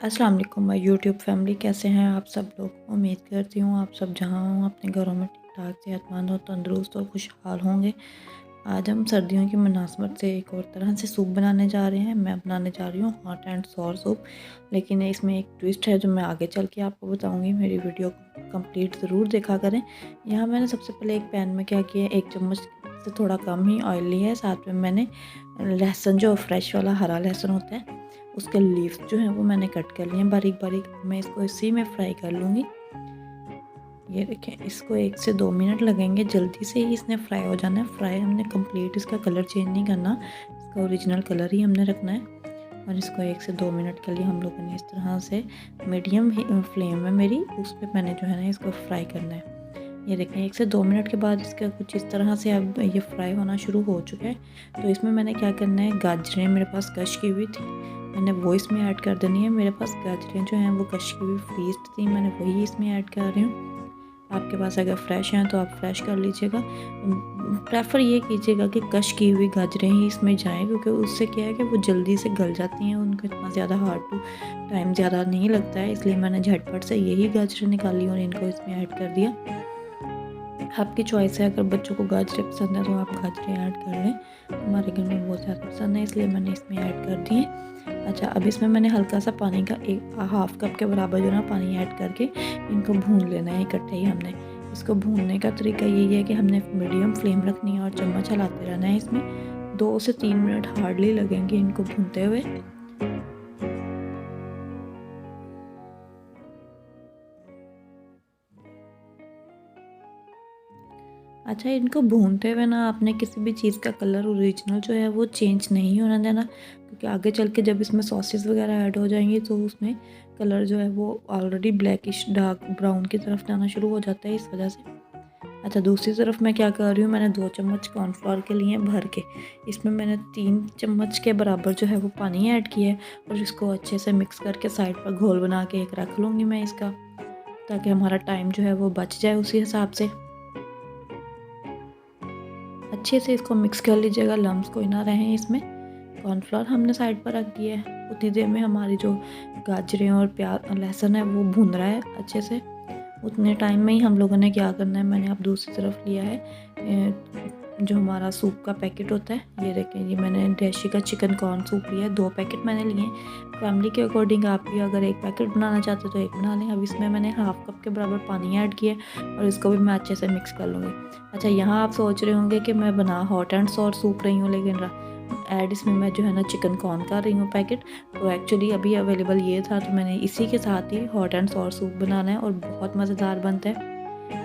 अस्सलाम वालेकुम my YouTube family, कैसे हैं आप सब लोग। उम्मीद करती हूँ आप सब जहाँ हों अपने घरों में ठीक ठाक सेहतमंद और तंदुरुस्त और खुशहाल होंगे। आज हम सर्दियों की मुनासबत से एक और तरह से सूप बनाने जा रहे हैं। मैं बनाने जा रही हूँ हॉट एंड सॉर सूप, लेकिन इसमें एक ट्विस्ट है जो मैं आगे चल के आपको बताऊँगी। मेरी वीडियो को कंप्लीट ज़रूर देखा करें। यहाँ मैंने सबसे पहले एक पैन में क्या किया है, 1 चम्मच से थोड़ा कम ही ऑयल लिया है। साथ में मैंने लहसुन, जो फ्रेश वाला हरा लहसुन होता है, उसके लीव्स जो हैं वो मैंने कट कर लिए हैं बारीक बारीक। मैं इसको इसी में फ्राई कर लूँगी। ये देखें, इसको 1 से 2 मिनट लगेंगे, जल्दी से ही इसने फ्राई हो जाना है। फ्राई हमने कंप्लीट इसका कलर चेंज नहीं करना, इसका ओरिजिनल कलर ही हमने रखना है। और इसको 1 से 2 मिनट के लिए हम लोगों ने इस तरह से मीडियम फ्लेम है मेरी, उस पर मैंने जो है ना इसको फ्राई करना है। ये देखें, 1 से 2 मिनट के बाद इसका कुछ इस तरह से अब ये फ्राई होना शुरू हो चुका है। तो इसमें मैंने क्या करना है, गाजरें मेरे पास कश की हुई थी, मैंने वो इसमें ऐड कर देनी है। मेरे पास गाजरें जो हैं वो कश की हुई फ्रीज़्ड थी, मैंने वही इसमें ऐड कर रही हूँ। आपके पास अगर फ्रेश हैं तो आप फ्रेश कर लीजिएगा। प्रेफर ये कीजिएगा कि कश की हुई गाजरें ही इसमें जाएँ, क्योंकि उससे क्या है कि वो जल्दी से गल जाती हैं, उनको इतना ज़्यादा हार्ड टू टाइम ज़्यादा नहीं लगता है। इसलिए मैंने झटपट से यही गाजरें निकाली और इनको इसमें ऐड कर दिया। आपकी चॉइस है, अगर बच्चों को गाजरें पसंद है तो आप गाजरें ऐड कर लें। हमारे घर में बहुत ज़्यादा पसंद है, इसलिए मैंने इसमें ऐड कर दिए। अच्छा, अब इसमें मैंने हल्का सा पानी का एक हाफ़ कप के बराबर जो ना पानी ऐड करके इनको भून लेना है इकट्ठे ही हमने। इसको भूनने का तरीका यही है कि हमने मीडियम फ्लेम रखनी है और चम्मच हिलाते रहना है। इसमें 2 से 3 मिनट हार्डली लगेंगे इनको भूनते हुए। अच्छा, इनको भूनते हुए ना आपने किसी भी चीज़ का कलर ओरिजिनल जो है वो चेंज नहीं होने देना, क्योंकि आगे चल के जब इसमें सॉसेस वगैरह ऐड हो जाएंगी तो उसमें कलर जो है वो ऑलरेडी ब्लैकिश डार्क ब्राउन की तरफ जाना शुरू हो जाता है, इस वजह से। अच्छा, दूसरी तरफ मैं क्या कर रही हूँ, मैंने 2 चम्मच कॉर्नफ्लोर के लिए भर के, इसमें मैंने 3 चम्मच के बराबर जो है वो पानी ऐड किया है और इसको अच्छे से मिक्स करके साइड पर घोल बना के एक रख लूँगी मैं इसका, ताकि हमारा टाइम जो है वो बच जाए उसी हिसाब से। अच्छे से इसको मिक्स कर लीजिएगा, लम्स कोई ना रहें इसमें। कॉर्नफ्लोर हमने साइड पर रख दिया है। उतनी देर में हमारी जो गाजरें और प्याज लहसुन है वो भून रहा है अच्छे से। उतने टाइम में ही हम लोगों ने क्या करना है, मैंने अब दूसरी तरफ लिया है जो हमारा सूप का पैकेट होता है। ये देखें, ये मैंने देशी का चिकन कॉर्न सूप लिया है, 2 पैकेट मैंने लिए हैं। फैमिली के अकॉर्डिंग आप भी अगर 1 पैकेट बनाना चाहते हो तो 1 बना लें। अब इसमें मैंने हाफ़ कप के बराबर पानी ऐड किया और इसको भी मैं अच्छे से मिक्स कर लूँगी। अच्छा, यहाँ आप सोच रहे होंगे कि मैं बना हॉट एंड सॉर सूप रही हूँ, लेकिन ऐड इसमें मैं जो है ना चिकन कॉर्न कर रही हूँ पैकेट। तो एक्चुअली अभी अवेलेबल ये था, तो मैंने इसी के साथ ही हॉट एंड सॉर सूप बनाना है और बहुत मज़ेदार बनता है।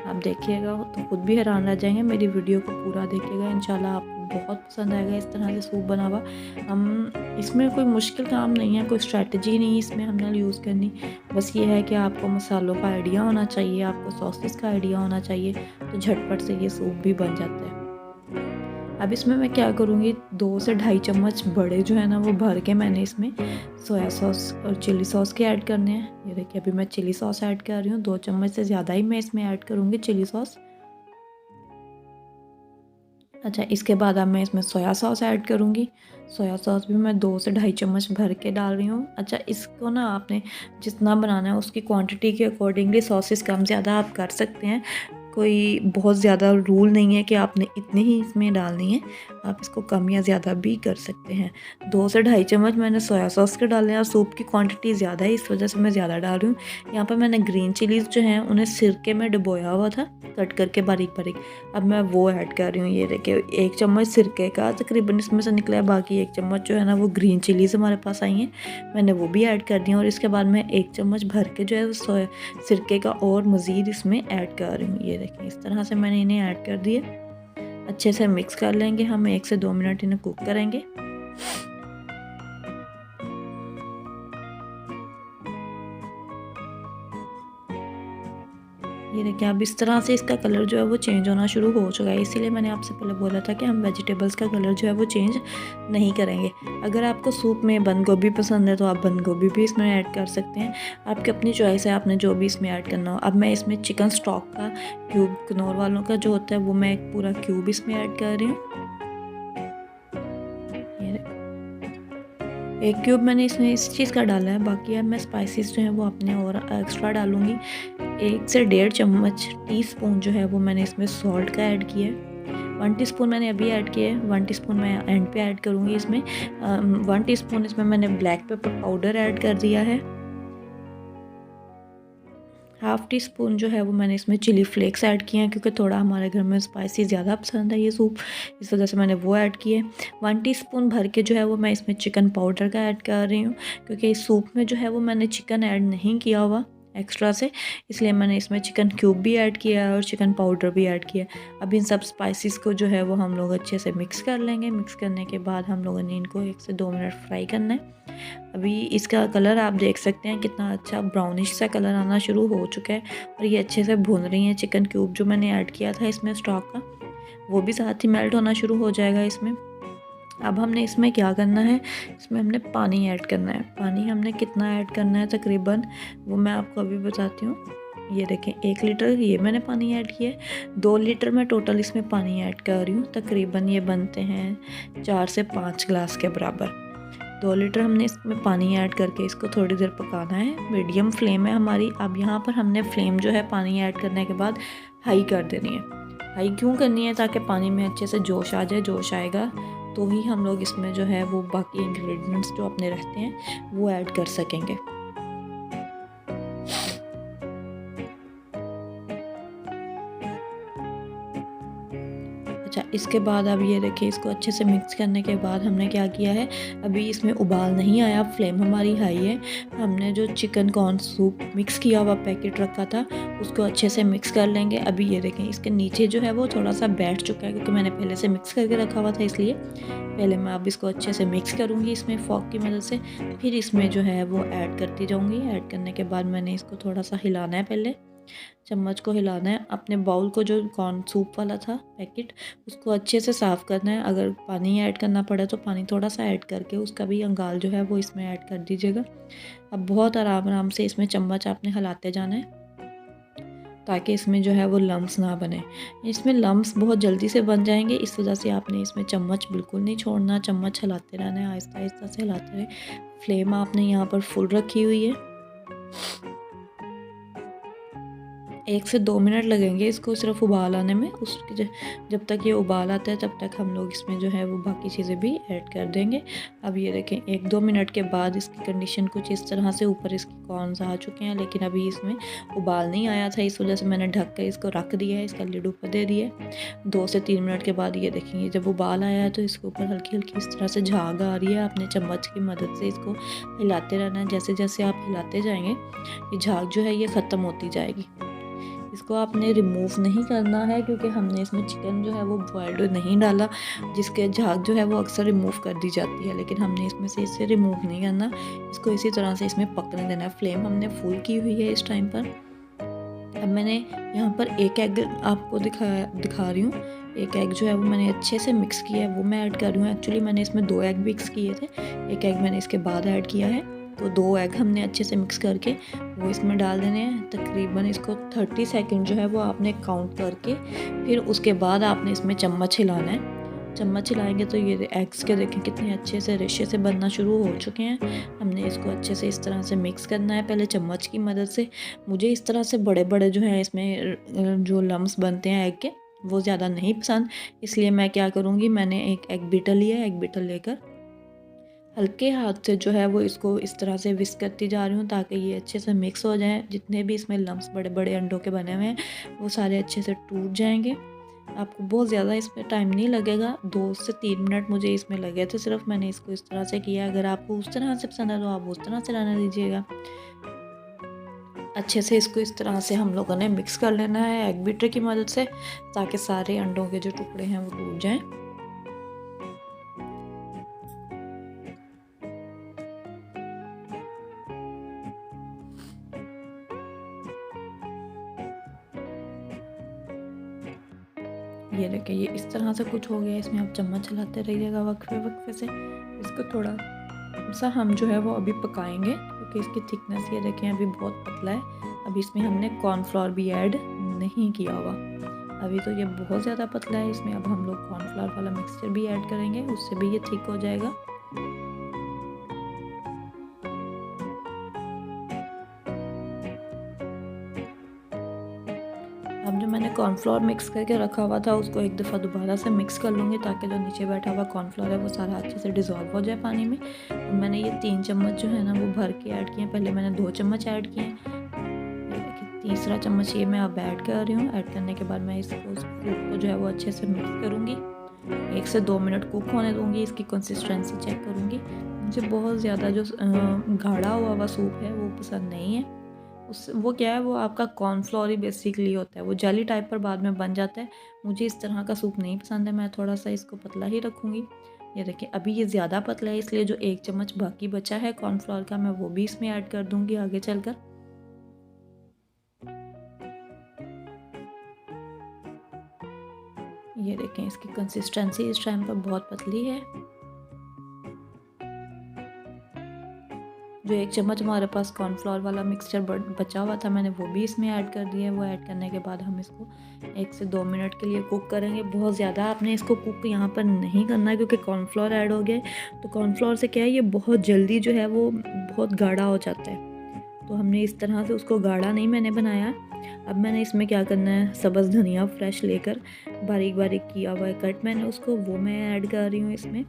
आप देखिएगा तो खुद भी हैरान रह जाएंगे। मेरी वीडियो को पूरा देखिएगा, इंशाल्लाह आपको बहुत पसंद आएगा इस तरह से सूप बना हुआ। हम इसमें कोई मुश्किल काम नहीं है, कोई स्ट्रैटेजी नहीं इसमें हमने यूज़ करनी। बस ये है कि आपको मसालों का आइडिया होना चाहिए, आपको सॉसेस का आइडिया होना चाहिए, तो झटपट से ये सूप भी बन जाता है। अब इसमें मैं क्या करूँगी, 2 से ढाई चम्मच बड़े जो है ना वो भर के मैंने इसमें सोया सॉस और चिली सॉस के ऐड करने हैं। ये देखिए, अभी मैं चिली सॉस ऐड कर रही हूँ, 2 चम्मच से ज़्यादा ही मैं इसमें ऐड करूँगी चिली सॉस। अच्छा, इसके बाद अब मैं इसमें सोया सॉस ऐड करूँगी। सोया सॉस भी मैं 2 से ढाई चम्मच भर के डाल रही हूँ। अच्छा, इसको ना आपने जितना बनाना है उसकी क्वांटिटी के अकॉर्डिंगली सॉसेस कम ज़्यादा आप कर सकते हैं। कोई बहुत ज़्यादा रूल नहीं है कि आपने इतनी ही इसमें डालनी है, आप इसको कम या ज़्यादा भी कर सकते हैं। 2 से ढाई चम्मच मैंने सोया सॉस के डाले हैं और सूप की क्वांटिटी ज़्यादा है, इस वजह से मैं ज़्यादा डाल रही हूँ। यहाँ पर मैंने ग्रीन चिलीज़ जो हैं उन्हें सिरके में डुबोया हुआ था, कट करके बारीक बारीक। अब मैं वो ऐड कर रही हूँ। ये देखिए, 1 चम्मच सिरके का तकरीबन इसमें से निकला है, बाकी 1 चम्मच जो है ना वो ग्रीन चिलीज़ हमारे पास आई हैं, मैंने वो भी ऐड कर दिया। और इसके बाद मैं 1 चम्मच भर के जो है वो सिरके का और मज़ीद इसमें ऐड कर रही हूँ। ये देखिए, इस तरह से मैंने इन्हें ऐड कर दिए। अच्छे से मिक्स कर लेंगे हम, 1 से 2 मिनट इन्हें कुक करेंगे। ये देखिए, अब इस तरह से इसका कलर जो है वो चेंज होना शुरू हो चुका है, इसीलिए मैंने आपसे पहले बोला था कि हम वेजिटेबल्स का कलर जो है वो चेंज नहीं करेंगे। अगर आपको सूप में बंद गोभी पसंद है तो आप बंद गोभी भी इसमें ऐड कर सकते हैं, आपकी अपनी चॉइस है, आपने जो भी इसमें ऐड करना हो। अब मैं इसमें चिकन स्टॉक का क्यूब, किनोर वालों का जो होता है, वो मैं एक पूरा क्यूब इसमें ऐड कर रही हूँ। 1 क्यूब मैंने इसमें इस चीज़ का डाला है, बाकी अब मैं स्पाइसेस जो हैं वो अपने और एक्स्ट्रा डालूँगी। 1 से डेढ़ चम्मच टीस्पून जो है वो मैंने इसमें सॉल्ट का ऐड किया है। 1 टीस्पून मैंने अभी ऐड किया है, 1 टीस्पून मैं एंड पे ऐड करूँगी इसमें। 1 टीस्पून इसमें मैंने ब्लैक पेपर पाउडर ऐड कर दिया है। हाफ़ टी स्पून जो है वो मैंने इसमें चिली फ्लेक्स ऐड किए हैं, क्योंकि थोड़ा हमारे घर में स्पाइसी ज़्यादा पसंद है ये सूप, इस वजह से मैंने वो ऐड किए। 1 टीस्पून भर के जो है वो मैं इसमें चिकन पाउडर का ऐड कर रही हूँ, क्योंकि इस सूप में जो है वो मैंने चिकन ऐड नहीं किया हुआ एक्स्ट्रा से, इसलिए मैंने इसमें चिकन क्यूब भी ऐड किया है और चिकन पाउडर भी ऐड किया है। अब इन सब स्पाइसेस को जो है वो हम लोग अच्छे से मिक्स कर लेंगे। मिक्स करने के बाद हम लोगों ने इनको 1 से 2 मिनट फ्राई करना है। अभी इसका कलर आप देख सकते हैं कितना अच्छा ब्राउनिश सा कलर आना शुरू हो चुका है और ये अच्छे से भून रही हैं। चिकन क्यूब जो मैंने ऐड किया था इसमें स्टॉक का, वो भी साथ ही मेल्ट होना शुरू हो जाएगा इसमें। अब हमने इसमें क्या करना है, इसमें हमने पानी ऐड करना है। पानी हमने कितना ऐड करना है तकरीबन, वो मैं आपको अभी बताती हूँ। ये देखें 1 लीटर ये मैंने पानी ऐड किया है। 2 लीटर मैं टोटल इसमें पानी ऐड कर रही हूँ। तकरीबन ये बनते हैं 4 से 5 ग्लास के बराबर। 2 लीटर हमने इसमें पानी ऐड करके इसको थोड़ी देर पकाना है। मीडियम फ्लेम है हमारी। अब यहाँ पर हमने फ्लेम जो है पानी ऐड करने के बाद हाई कर देनी है। हाई क्यों करनी है, ताकि पानी में अच्छे से जोश आ जाए। जोश आएगा तो ही हम लोग इसमें जो है वो बाकी इंग्रेडिएंट्स जो अपने रहते हैं वो ऐड कर सकेंगे। अच्छा, इसके बाद अब ये देखिए इसको अच्छे से मिक्स करने के बाद हमने क्या किया है, अभी इसमें उबाल नहीं आया, फ्लेम हमारी हाई है। हमने जो चिकन कॉर्न सूप मिक्स किया हुआ पैकेट रखा था उसको अच्छे से मिक्स कर लेंगे। अभी ये देखें इसके नीचे जो है वो थोड़ा सा बैठ चुका है, क्योंकि मैंने पहले से मिक्स करके रखा हुआ था, इसलिए पहले मैं अब इसको अच्छे से मिक्स करूँगी इसमें फ़ॉर्क की मदद से, फिर इसमें जो है वो ऐड करती जाऊँगी। ऐड करने के बाद मैंने इसको थोड़ा सा हिलाना है, पहले चम्मच को हिलाना है। अपने बाउल को जो कॉर्न सूप वाला था पैकेट उसको अच्छे से साफ़ करना है। अगर पानी ऐड करना पड़े तो पानी थोड़ा सा ऐड करके उसका भी अंगाल जो है वो इसमें ऐड कर दीजिएगा। अब बहुत आराम आराम से इसमें चम्मच आपने हिलाते जाना है, ताकि इसमें जो है वो लम्स ना बने। इसमें लम्स बहुत जल्दी से बन जाएंगे, इस वजह से आपने इसमें चम्मच बिल्कुल नहीं छोड़ना, चम्मच हिलाते रहना है, आहिस्ता आहिस्ता से हिलाते रहे। फ्लेम आपने यहाँ पर फुल रखी हुई है। 1 से 2 मिनट लगेंगे इसको सिर्फ उबाल आने में। उसके जब तक ये उबाल आता है तब तक हम लोग इसमें जो है वो बाकी चीज़ें भी ऐड कर देंगे। अब ये देखें 1-2 मिनट के बाद इसकी कंडीशन कुछ इस तरह से, ऊपर इसकी कॉर्न्स आ चुके हैं, लेकिन अभी इसमें उबाल नहीं आया था, इस वजह से मैंने ढक कर इसको रख दिया है, इसका लिड ऊपर दे दिया है। 2 से 3 मिनट के बाद ये देखेंगे जब उबाल आया है तो इसके ऊपर हल्की हल्की इस तरह से झाग आ रही है। अपने चम्मच की मदद से इसको हिलाते रहना है। जैसे जैसे आप हिलाते जाएंगे ये झाग जो है ये ख़त्म होती जाएगी। इसको आपने रिमूव नहीं करना है, क्योंकि हमने इसमें चिकन जो है वो बॉयल्ड नहीं डाला, जिसके झाग जो है वो अक्सर रिमूव कर दी जाती है, लेकिन हमने इसमें से इसे रिमूव नहीं करना। इसको इसी तरह से इसमें पकने देना है। फ्लेम हमने फुल की हुई है इस टाइम पर। अब मैंने यहाँ पर एक एग आपको दिखा रही हूँ। एक एग जो है वो मैंने अच्छे से मिक्स किया है, वो मैं ऐड कर रही हूँ। एक्चुअली मैंने इसमें 2 एग मिक्स किए थे, एक एग मैंने इसके बाद ऐड किया है। तो 2 एग हमने अच्छे से मिक्स करके वो इसमें डाल देने हैं। तकरीबन इसको 30 सेकंड जो है वो आपने काउंट करके फिर उसके बाद आपने इसमें चम्मच हिलाना है। चम्मच हिलाएंगे तो ये एग्स के देखें कितने अच्छे से रेशे से बनना शुरू हो चुके हैं। हमने इसको अच्छे से इस तरह से मिक्स करना है पहले चम्मच की मदद से। मुझे इस तरह से बड़े बड़े जो हैं इसमें जो लम्स बनते हैं एग के वो ज़्यादा नहीं पसंद, इसलिए मैं क्या करूँगी, मैंने एक एग बीटर लिया है। एग बीटर लेकर हल्के हाथ से जो है वो इसको इस तरह से विस्क करती जा रही हूँ, ताकि ये अच्छे से मिक्स हो जाएं। जितने भी इसमें लम्स बड़े बड़े अंडों के बने हुए हैं वो सारे अच्छे से टूट जाएंगे। आपको बहुत ज़्यादा इसमें टाइम नहीं लगेगा, 2 से 3 मिनट मुझे इसमें लगे थे सिर्फ। मैंने इसको इस तरह से किया। अगर आपको उस तरह से पसंद है तो आप उस तरह से रहने दीजिएगा। अच्छे से इसको इस तरह से हम लोगों ने मिक्स कर लेना है एग बीटर की मदद से, ताकि सारे अंडों के जो टुकड़े हैं वो टूट जाएं। ये देखिए ये इस तरह से कुछ हो गया। इसमें आप चम्मच चलाते रहिएगा वक्फे वक्फे से। इसको थोड़ा सा हम जो है वो अभी पकाएंगे, क्योंकि इसकी थिकनेस ये देखें अभी बहुत पतला है। अभी इसमें हमने कॉर्नफ्लोर भी ऐड नहीं किया हुआ, अभी तो ये बहुत ज़्यादा पतला है। इसमें अब हम लोग कॉर्नफ्लोर वाला मिक्सचर भी ऐड करेंगे, उससे भी ये थिक हो जाएगा। अब जो मैंने कॉर्नफ्लोर मिक्स करके रखा हुआ था उसको एक दफ़ा दोबारा से मिक्स कर लूँगी ताकि जो नीचे बैठा हुआ कॉर्नफ्लोर है वो सारा अच्छे से डिज़ोल्व हो जाए पानी में। और मैंने ये 3 चम्मच जो है ना वो भर के ऐड किए हैं। पहले मैंने 2 चम्मच ऐड किए हैं। ये देखिए तीसरा चम्मच ये मैं अब ऐड कर रही हूँ। ऐड करने के बाद मैं इसको सूप को जो है वो अच्छे से मिक्स करूँगी। 1 से 2 मिनट कुक होने दूँगी। इसकी कंसिस्टेंसी चेक करूँगी। मुझे बहुत ज़्यादा जो गाढ़ा हुआ सूप है वो पसंद नहीं है। उस वो क्या है, वो आपका कॉर्नफ्लोर ही बेसिकली होता है, वो जेली टाइप पर बाद में बन जाता है। मुझे इस तरह का सूप नहीं पसंद है, मैं थोड़ा-सा इसको पतला ही रखूँगी। ये देखिए अभी ये ज़्यादा पतला है इसलिए जो 1 चम्मच बाकी बचा है कॉर्नफ्लोर का मैं वो भी इसमें ऐड कर दूँगी आगे चलकर। ये देखें इसकी कंसिस्टेंसी इस टाइम पर बहुत पतली है। जो 1 चम्मच हमारे पास कॉर्नफ्लोर वाला मिक्सचर बचा हुआ था मैंने वो भी इसमें ऐड कर दिया है। वो ऐड करने के बाद हम इसको 1 से 2 मिनट के लिए कुक करेंगे। बहुत ज़्यादा आपने इसको कुक यहाँ पर नहीं करना है क्योंकि कॉर्नफ्लोर ऐड हो गया है। तो कॉर्नफ्लोर से क्या है, ये बहुत जल्दी जो है वो बहुत गाढ़ा हो जाता है। तो हमने इस तरह से उसको गाढ़ा नहीं मैंने बनाया। अब मैंने इसमें क्या करना है, सब्ज़ धनिया फ्रेश लेकर बारीक-बारीक किया हुआ है कट मैंने उसको, वो मैं ऐड कर रही हूँ इसमें।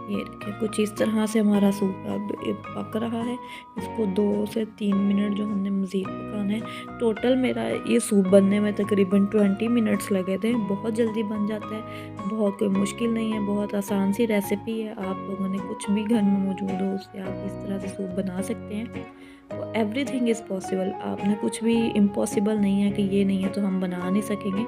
ये देखिए कुछ इस तरह से हमारा सूप अब ये पक रहा है। इसको 2 से 3 मिनट जो हमने मज़ीद पकाना है। टोटल मेरा ये सूप बनने में तकरीबन 20 मिनट्स लगे थे। बहुत जल्दी बन जाता है, बहुत कोई मुश्किल नहीं है, बहुत आसान सी रेसिपी है। आप लोगों ने कुछ भी घर में मौजूद हो उससे आप इस तरह से सूप बना सकते हैं। तो एवरीथिंग इज़ पॉसिबल। आपने कुछ भी इम्पॉसिबल नहीं है कि ये नहीं है तो हम बना नहीं सकेंगे।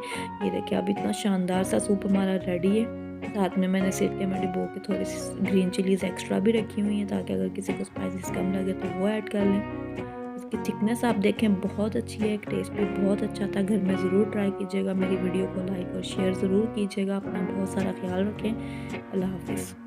ये देखिए अब इतना शानदार सा सूप हमारा रेडी है। साथ में मैंने सिरके में डिबो के थोड़ी सी ग्रीन चिलीज़ एक्स्ट्रा भी रखी हुई हैं ताकि अगर किसी को स्पाइसेस कम लगे तो वो ऐड कर लें। इसकी थिकनेस आप देखें बहुत अच्छी है, टेस्ट भी बहुत अच्छा था। घर में ज़रूर ट्राई कीजिएगा। मेरी वीडियो को लाइक और शेयर ज़रूर कीजिएगा। अपना बहुत सारा ख्याल रखें। अल्लाह हाफ़िज़।